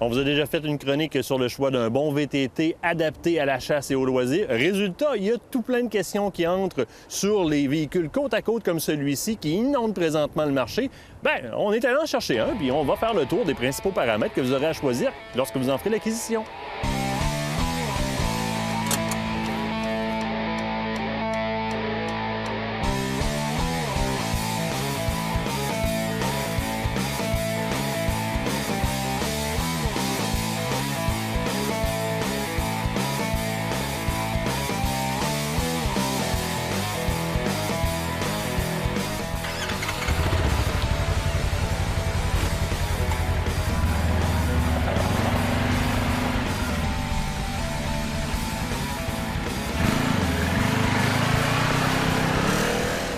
On vous a déjà fait une chronique sur le choix d'un bon VTT adapté à la chasse et au loisir. Résultat, il y a tout plein de questions qui entrent sur les véhicules côte à côte comme celui-ci qui inondent présentement le marché. Bien, on est allé en chercher un, puis on va faire le tour des principaux paramètres que vous aurez à choisir lorsque vous en ferez l'acquisition.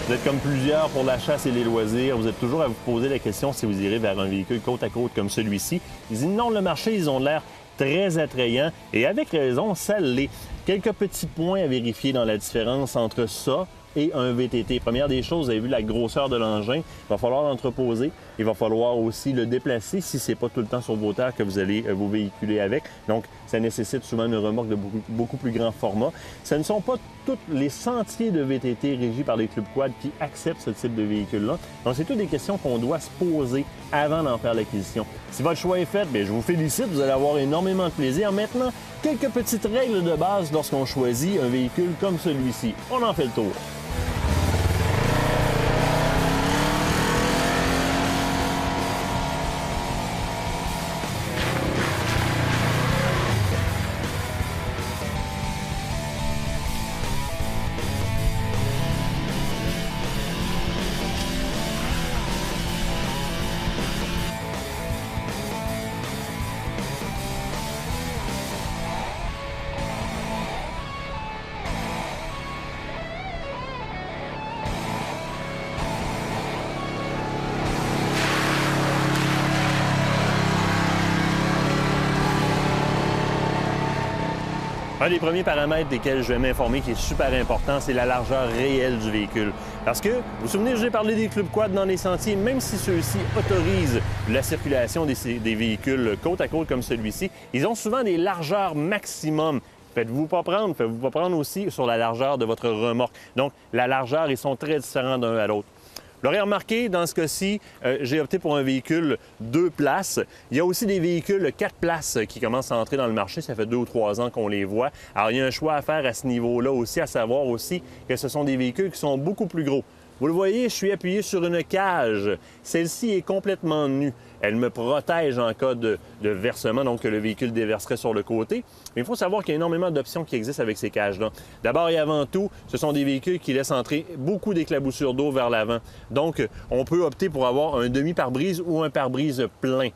Vous êtes comme plusieurs pour la chasse et les loisirs. Vous êtes toujours à vous poser la question si vous irez vers un véhicule côte à côte comme celui-ci. Ils inondent le marché, ils ont l'air très attrayants et avec raison, ça l'est. Quelques petits points à vérifier dans la différence entre ça et un VTT. Première des choses, vous avez vu la grosseur de l'engin. Il va falloir l'entreposer. Il va falloir aussi le déplacer si ce n'est pas tout le temps sur vos terres que vous allez vous véhiculer avec. Donc, ça nécessite souvent une remorque de beaucoup plus grand format. Ce ne sont pas tous les sentiers de VTT régis par les clubs quad qui acceptent ce type de véhicule-là. Donc, c'est toutes des questions qu'on doit se poser avant d'en faire l'acquisition. Si votre choix est fait, bien, je vous félicite. Vous allez avoir énormément de plaisir. Maintenant, quelques petites règles de base lorsqu'on choisit un véhicule comme celui-ci. On en fait le tour. Un des premiers paramètres desquels je vais m'informer qui est super important, c'est la largeur réelle du véhicule. Parce que, vous vous souvenez, j'ai parlé des clubs quad dans les sentiers, même si ceux-ci autorisent la circulation des véhicules côte à côte comme celui-ci, ils ont souvent des largeurs maximum. Faites-vous pas prendre aussi sur la largeur de votre remorque. Donc, la largeur, ils sont très différents d'un à l'autre. Vous l'aurez remarqué, dans ce cas-ci, j'ai opté pour un véhicule 2 places. Il y a aussi des véhicules 4 places qui commencent à entrer dans le marché. Ça fait 2 ou 3 ans qu'on les voit. Alors, il y a un choix à faire à ce niveau-là aussi, à savoir aussi que ce sont des véhicules qui sont beaucoup plus gros. Vous le voyez, je suis appuyé sur une cage. Celle-ci est complètement nue. Elle me protège en cas de versement, donc que le véhicule déverserait sur le côté. Mais il faut savoir qu'il y a énormément d'options qui existent avec ces cages-là. D'abord et avant tout, ce sont des véhicules qui laissent entrer beaucoup d'éclaboussures d'eau vers l'avant. Donc, on peut opter pour avoir un demi-pare-brise ou un pare-brise plein.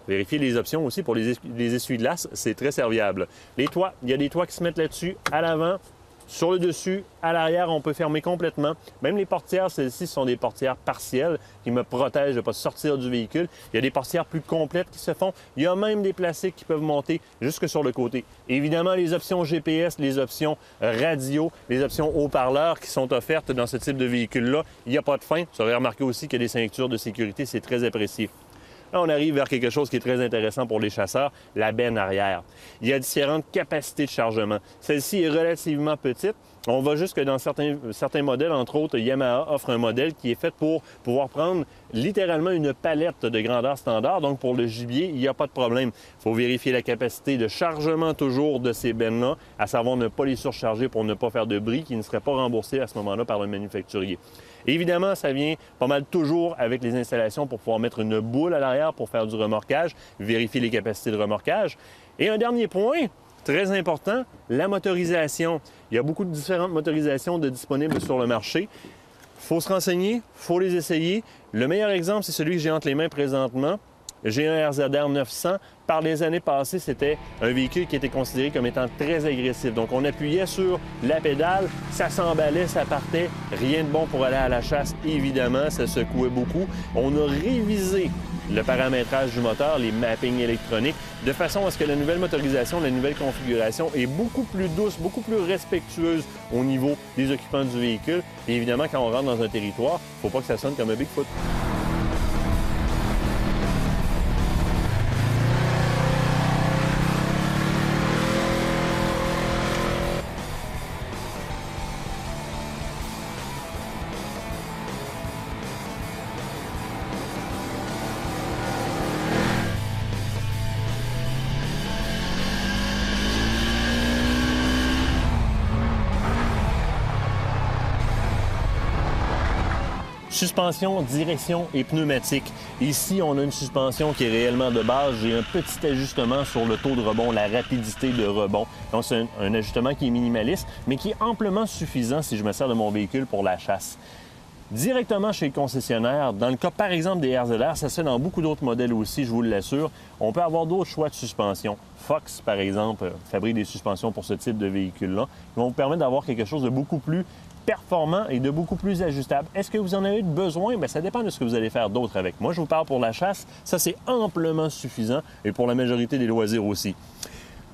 Vérifiez les options aussi pour les essuie-glaces, c'est très serviable. Les toits, il y a des toits qui se mettent là-dessus, à l'avant. Sur le dessus, à l'arrière, on peut fermer complètement. Même les portières, celles-ci sont des portières partielles qui me protègent de ne pas sortir du véhicule. Il y a des portières plus complètes qui se font. Il y a même des plastiques qui peuvent monter jusque sur le côté. Évidemment, les options GPS, les options radio, les options haut-parleurs qui sont offertes dans ce type de véhicule-là, il n'y a pas de fin. Vous aurez remarqué aussi qu'il y a des ceintures de sécurité, c'est très apprécié. Là, on arrive vers quelque chose qui est très intéressant pour les chasseurs, la benne arrière. Il y a différentes capacités de chargement. Celle-ci est relativement petite. On va jusque dans certains modèles, entre autres, Yamaha offre un modèle qui est fait pour pouvoir prendre littéralement une palette de grandeur standard. Donc, pour le gibier, il n'y a pas de problème. Il faut vérifier la capacité de chargement toujours de ces bennes-là, à savoir ne pas les surcharger pour ne pas faire de bris qui ne serait pas remboursé à ce moment-là par le manufacturier. Évidemment, ça vient pas mal toujours avec les installations pour pouvoir mettre une boule à l'arrière pour faire du remorquage, vérifier les capacités de remorquage. Et un dernier point, très important, la motorisation. Il y a beaucoup de différentes motorisations disponibles sur le marché. Il faut se renseigner, il faut les essayer. Le meilleur exemple, c'est celui que j'ai entre les mains présentement. J'ai un RZR 900. Par les années passées, c'était un véhicule qui était considéré comme étant très agressif. Donc, on appuyait sur la pédale, ça s'emballait, ça partait. Rien de bon pour aller à la chasse, évidemment. Ça secouait beaucoup. On a révisé le paramétrage du moteur, les mappings électroniques, de façon à ce que la nouvelle motorisation, la nouvelle configuration est beaucoup plus douce, beaucoup plus respectueuse au niveau des occupants du véhicule. Et évidemment, quand on rentre dans un territoire, il ne faut pas que ça sonne comme un Bigfoot. Suspension, direction et pneumatique. Ici, on a une suspension qui est réellement de base. J'ai un petit ajustement sur le taux de rebond, la rapidité de rebond. Donc, c'est un ajustement qui est minimaliste, mais qui est amplement suffisant si je me sers de mon véhicule pour la chasse. Directement chez le concessionnaire, dans le cas par exemple des RZR, ça se fait dans beaucoup d'autres modèles aussi, je vous l'assure, on peut avoir d'autres choix de suspension. Fox, par exemple, fabrique des suspensions pour ce type de véhicule-là, qui vont vous permettre d'avoir quelque chose de beaucoup plus performant et de beaucoup plus ajustable. Est-ce que vous en avez besoin? Bien, ça dépend de ce que vous allez faire d'autre avec. Moi, je vous parle pour la chasse, ça c'est amplement suffisant et pour la majorité des loisirs aussi.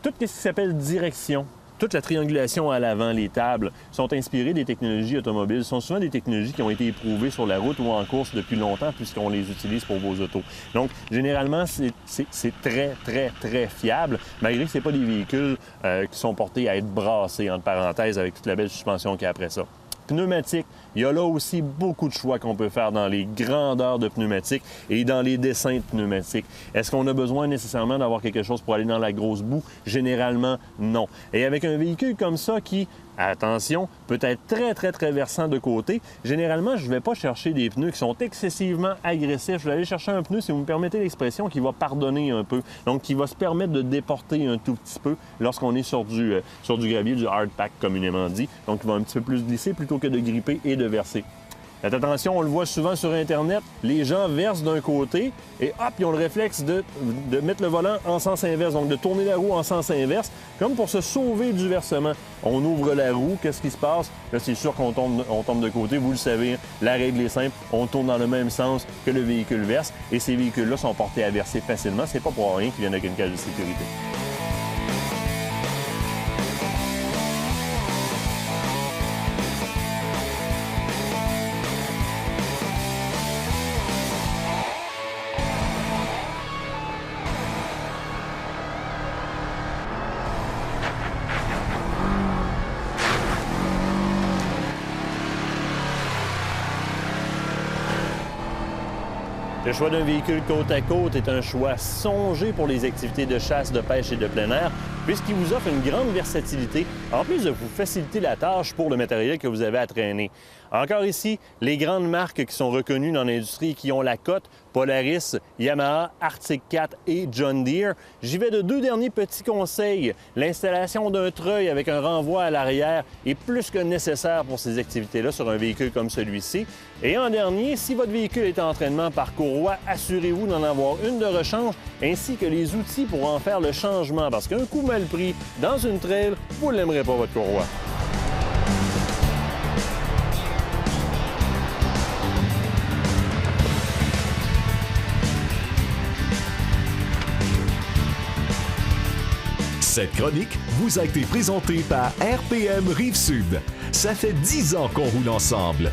Tout ce qui s'appelle direction, toute la triangulation à l'avant, les tables, sont inspirées des technologies automobiles. Ce sont souvent des technologies qui ont été éprouvées sur la route ou en course depuis longtemps puisqu'on les utilise pour vos autos. Donc, généralement, c'est très, très, très fiable, malgré que ce n'est pas des véhicules qui sont portés à être brassés, entre parenthèses, avec toute la belle suspension qu'il y a après ça. Pneumatique, il y a là aussi beaucoup de choix qu'on peut faire dans les grandeurs de pneumatiques et dans les dessins de pneumatiques. Est-ce qu'on a besoin nécessairement d'avoir quelque chose pour aller dans la grosse boue? Généralement, non. Et avec un véhicule comme ça qui, attention, peut être très, très, très versant de côté, généralement, je ne vais pas chercher des pneus qui sont excessivement agressifs. Je vais aller chercher un pneu, si vous me permettez l'expression, qui va pardonner un peu. Donc, qui va se permettre de déporter un tout petit peu lorsqu'on est sur du gravier, du hard pack communément dit. Donc, il va un petit peu plus glisser plutôt que de gripper et de verser. Faites attention, on le voit souvent sur Internet, les gens versent d'un côté et hop, ils ont le réflexe de mettre le volant en sens inverse, donc de tourner la roue en sens inverse, comme pour se sauver du versement. On ouvre la roue, qu'est-ce qui se passe? Là, c'est sûr qu'on tombe de côté, vous le savez, la règle est simple, on tourne dans le même sens que le véhicule verse et ces véhicules-là sont portés à verser facilement, c'est pas pour rien qu'ils viennent avec une cage de sécurité. Le choix d'un véhicule côte à côte est un choix songé pour les activités de chasse, de pêche et de plein air, puisqu'il vous offre une grande versatilité, en plus de vous faciliter la tâche pour le matériel que vous avez à traîner. Encore ici, les grandes marques qui sont reconnues dans l'industrie et qui ont la cote, Polaris, Yamaha, Arctic Cat et John Deere. J'y vais de deux derniers petits conseils. L'installation d'un treuil avec un renvoi à l'arrière est plus que nécessaire pour ces activités-là sur un véhicule comme celui-ci. Et en dernier, si votre véhicule est en entraînement par courroie, assurez-vous d'en avoir une de rechange ainsi que les outils pour en faire le changement parce qu'un coup mal pris dans une trail, vous ne l'aimerez pas votre courroie. Cette chronique vous a été présentée par RPM Rive-Sud. Ça fait 10 ans qu'on roule ensemble.